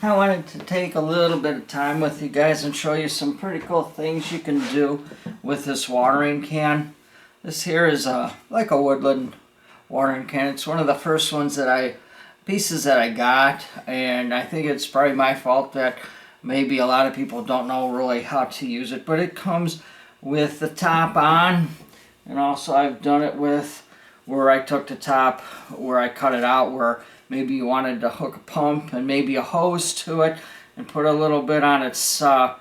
I wanted to take a little bit of time with you guys and show you some pretty cool things you can do with this watering can. This here is like a Woodland watering can. It's one of the first pieces that I got, and I think it's probably my fault that maybe a lot of people don't know really how to use it, but it comes with the top on, and also I've done it with where I took the top, where I cut it out, where maybe you wanted to hook a pump and maybe a hose to it and put a little bit on its, prop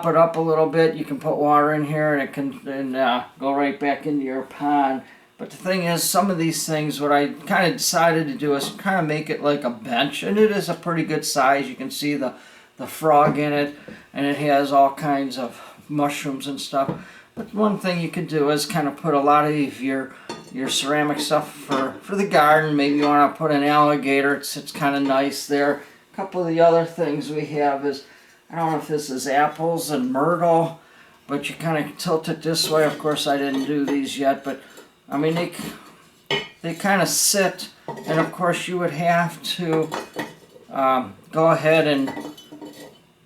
it up a little bit. You can put water in here and it can go right back into your pond. But the thing is, some of these things, what I kind of decided to do is kind of make it like a bench. And it is a pretty good size. You can see the frog in it, and it has all kinds of mushrooms and stuff. But one thing you could do is kind of put a lot of your ceramic stuff for the garden. Maybe you want to put an alligator. It's kind of nice there. A couple of the other things we have is, I don't know if this is apples and myrtle, but you kind of tilt it this way. Of course, I didn't do these yet, but I mean, they kind of sit, and of course you would have to go ahead and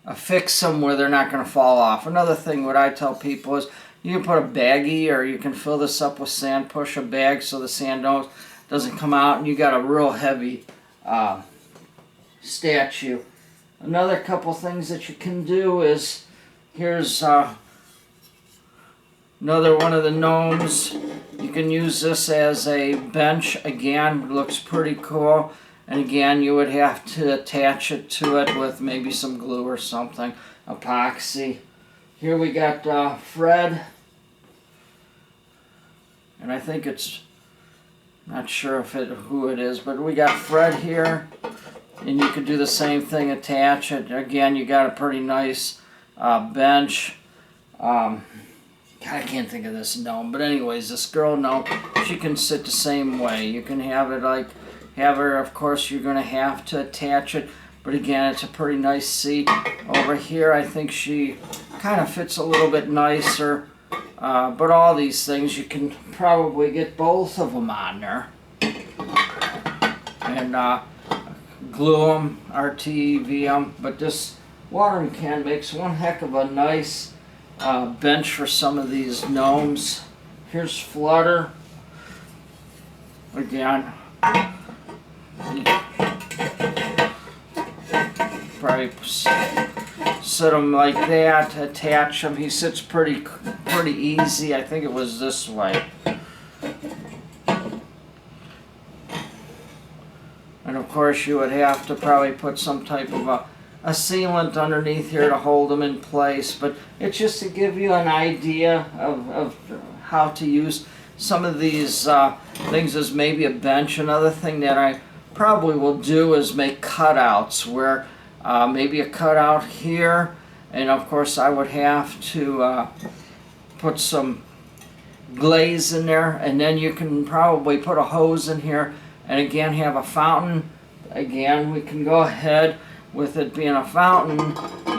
affix them where they're not going to fall off. Another thing what I tell people is you can put a baggie, or you can fill this up with sand, push a bag so the sand doesn't come out, and you got a real heavy statue. Another couple things that you can do is, here's another one of the gnomes. You can use this as a bench. Again, it looks pretty cool. And again, you would have to attach it to it with maybe some glue or something, epoxy. Here we got Fred. And I think it's, not sure who it is, but we got Fred here. And you could do the same thing, attach it. Again, you got a pretty nice bench. God, I can't think of this gnome, but anyways, this girl gnome, she can sit the same way. You can have it have her, of course, you're going to have to attach it, but again, it's a pretty nice seat. Over here, I think she kind of fits a little bit nicer, but all these things, you can probably get both of them on there. And glue them, RTV them, but this watering can makes one heck of a nice bench for some of these gnomes. Here's Flutter. Again, probably sit him like that, attach him. He sits pretty easy. I think it was this way. And of course you would have to probably put some type of a sealant underneath here to hold them in place, but it's just to give you an idea of how to use some of these things as maybe a bench. Another thing that I probably will do is make cutouts where maybe a cutout here, and of course I would have to put some glaze in there, and then you can probably put a hose in here and again have a fountain. Again, we can go ahead with it being a fountain.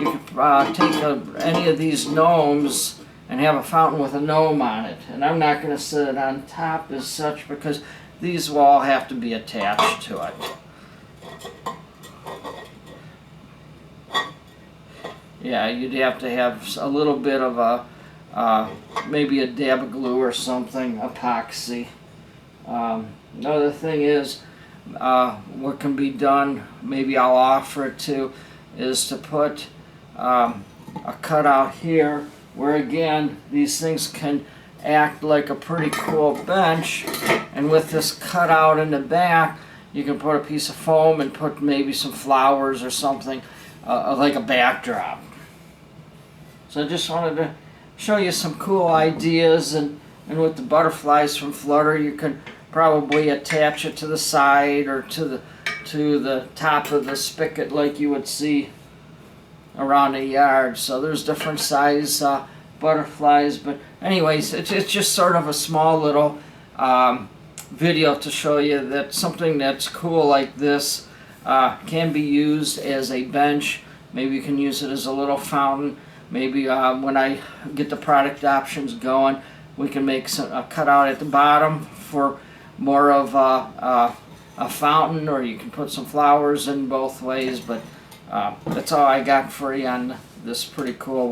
You could take any of these gnomes and have a fountain with a gnome on it. And I'm not going to set it on top as such because these will all have to be attached to it. Yeah, you'd have to have a little bit of a, maybe a dab of glue or something, epoxy. Another thing is, what can be done, maybe I'll offer it to, is to put a cutout here where again these things can act like a pretty cool bench, and with this cutout in the back you can put a piece of foam and put maybe some flowers or something like a backdrop. So I just wanted to show you some cool ideas, and with the butterflies from Flutter you can probably attach it to the side or to the top of the spigot like you would see around a yard. So there's different size butterflies, but anyways, it's just sort of a small little video to show you that something that's cool like this can be used as a bench. Maybe you can use it as a little fountain. Maybe when I get the product options going, we can make a cutout at the bottom for more of a fountain, or you can put some flowers in both ways. But That's all I got for you on this pretty cool